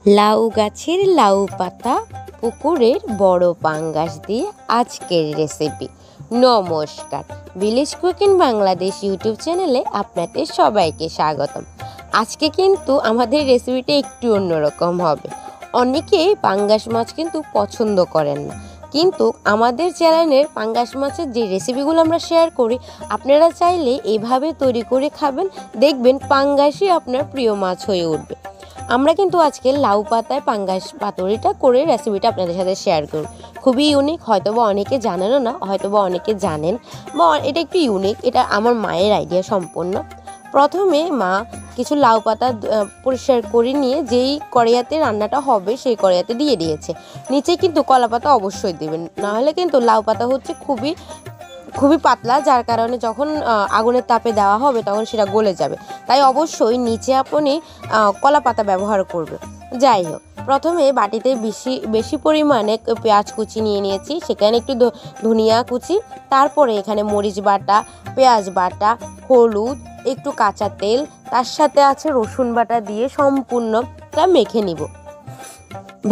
লাউ গাছের লাউ পাতা, পুকুরের বড় পাঙ্গাস দিয়ে আজকের রেসিপি। নমস্কার, ভিলেজ কুকিং বাংলাদেশ ইউটিউব চ্যানেলে আপনাদের সবাইকে স্বাগতম। আজকে কিন্তু আমাদের রেসিপিটা একটু অন্যরকম হবে। অনেকেই পাঙ্গাস মাছ কিন্তু পছন্দ করেন না, কিন্তু আমাদের চ্যানেলের পাঙ্গাস মাছের যে রেসিপিগুলো আমরা শেয়ার করি, আপনারা চাইলে এভাবে তৈরি করে খাবেন, দেখবেন পাঙ্গাসই আপনার প্রিয় মাছ হয়ে উঠবে। আমরা কিন্তু আজকে লাউ পাতায় পাঙ্গাস পাতুরিটা করে রেসিপিটা আপনাদের সাথে শেয়ার করব। খুবই ইউনিক, হয়তোবা অনেকে জানেনও না, হয়তোবা অনেকে জানেন, বা এটা একটু ইউনিক। এটা আমার মায়ের আইডিয়া সম্পূর্ণ। প্রথমে মা কিছু লাউ পাতা পরিষ্কার করে নিয়ে যেই কড়াইতে রান্নাটা হবে সেই কড়াইতে দিয়ে দিয়েছে। নিচে কিন্তু কলা পাতা অবশ্যই দেবেন, নাহলে কিন্তু লাউ পাতা হচ্ছে খুবই খুবই পাতলা, যার কারণে যখন আগুনের তাপে দেওয়া হবে তখন সেটা গলে যাবে। তাই অবশ্যই নিচে আপনি কলা পাতা ব্যবহার করবে। যাই হোক, প্রথমে বাটিতে বেশি পরিমাণে পেঁয়াজ কুচি নিয়ে নিয়েছি, সেখানে একটু ধনিয়া কুচি, তারপরে এখানে মরিচ বাটা, পেঁয়াজ বাটা, হলুদ, একটু কাঁচা তেল, তার সাথে আছে রসুন বাটা দিয়ে সম্পূর্ণটা মেখে নিব।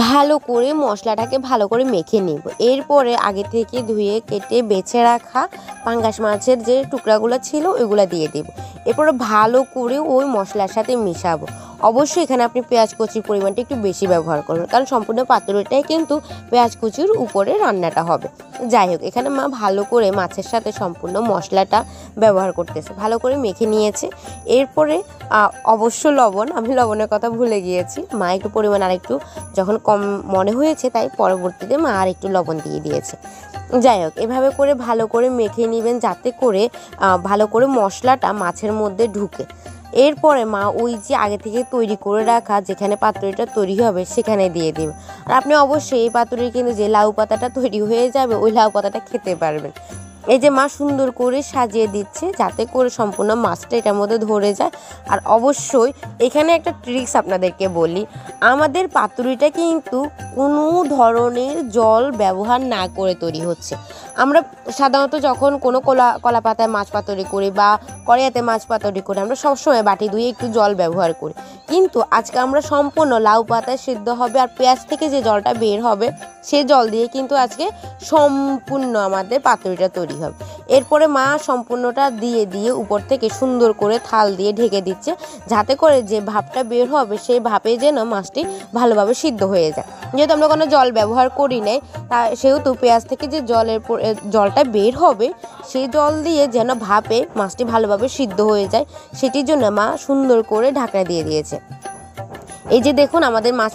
ভালো করে মশলাটাকে ভালো করে মেখে নিব। এরপরে আগে থেকে ধুয়ে কেটে বেছে রাখা পাঙ্গাস মাছের যে টুকরাগুলো ছিল ওইগুলো দিয়ে দেব। এরপরে ভালো করে ওই মশলার সাথে মিশাবো। অবশ্যই এখানে আপনি পেঁয়াজ কুচির পরিমাণটা একটু বেশি ব্যবহার করবেন, কারণ সম্পূর্ণ পাতুরিটাই কিন্তু পেঁয়াজ কুচির উপরে রান্নাটা হবে। যাই হোক, এখানে মা ভালো করে মাছের সাথে সম্পূর্ণ মশলাটা ব্যবহার করতেছে, ভালো করে মেখে নিয়েছে। এরপরে অবশ্য লবণ, আমি লবণের কথা ভুলে গিয়েছি। মা একটু পরিমাণ আরেকটু যখন কম মনে হয়েছে, তাই পরবর্তীতে মা আর একটু লবণ দিয়ে দিয়েছে। যাই হোক, এভাবে করে ভালো করে মেখে নেবেন, যাতে করে ভালো করে মশলাটা মাছের মধ্যে ঢুকে। এরপরে মা ওই যে আগে থেকে তৈরি করে রাখা যেখানে পাতুরিটা তৈরি হবে সেখানে দিয়ে দেবে। আর আপনি অবশ্যই এই পাতুরি কিন্তু যে লাউ পাতাটা তৈরি হয়ে যাবে ওই লাউ পাতাটা খেতে পারবেন। এই যে মা সুন্দর করে সাজিয়ে দিচ্ছে, যাতে করে সম্পূর্ণ মাছটা এটার মধ্যে ধরে যায়। আর অবশ্যই এখানে একটা ট্রিক্স আপনাদেরকে বলি, আমাদের পাতুরিটা কিন্তু কোনো ধরনের জল ব্যবহার না করে তৈরি হচ্ছে। আমরা সাধারণত যখন কোনো কলা পাতায় মাছ পাতুরি করি বা কড়াইতে মাছ পাতুরি করি, আমরা সবসময় বাটি ধুয়ে একটু জল ব্যবহার করি, কিন্তু আজকে আমরা সম্পূর্ণ লাউ পাতায় সিদ্ধ হবে আর পেঁয়াজ থেকে যে জলটা বের হবে সেই জল দিয়ে কিন্তু আজকে সম্পূর্ণ আমাদের পাতুরিটা তৈরি হবে। এরপরে মা সম্পূর্ণটা দিয়ে উপর থেকে সুন্দর করে থাল দিয়ে ঢেকে দিচ্ছে, যাতে করে যে ভাপটা বের হবে সেই ভাপে যেন মাছটি ভালোভাবে সিদ্ধ হয়ে যায়। যেহেতু আমরা কোনো জল ব্যবহার করি নাই, সেহেতু পেঁয়াজ থেকে যে জলটা বের হবে সেই জল দিয়ে যেন ভাপে মাছটি ভালোভাবে সিদ্ধ হয়ে যায়, সেটির জন্য মা সুন্দর করে ঢাকনা দিয়ে দিয়েছে। এই যে দেখুন, আমাদের মাছ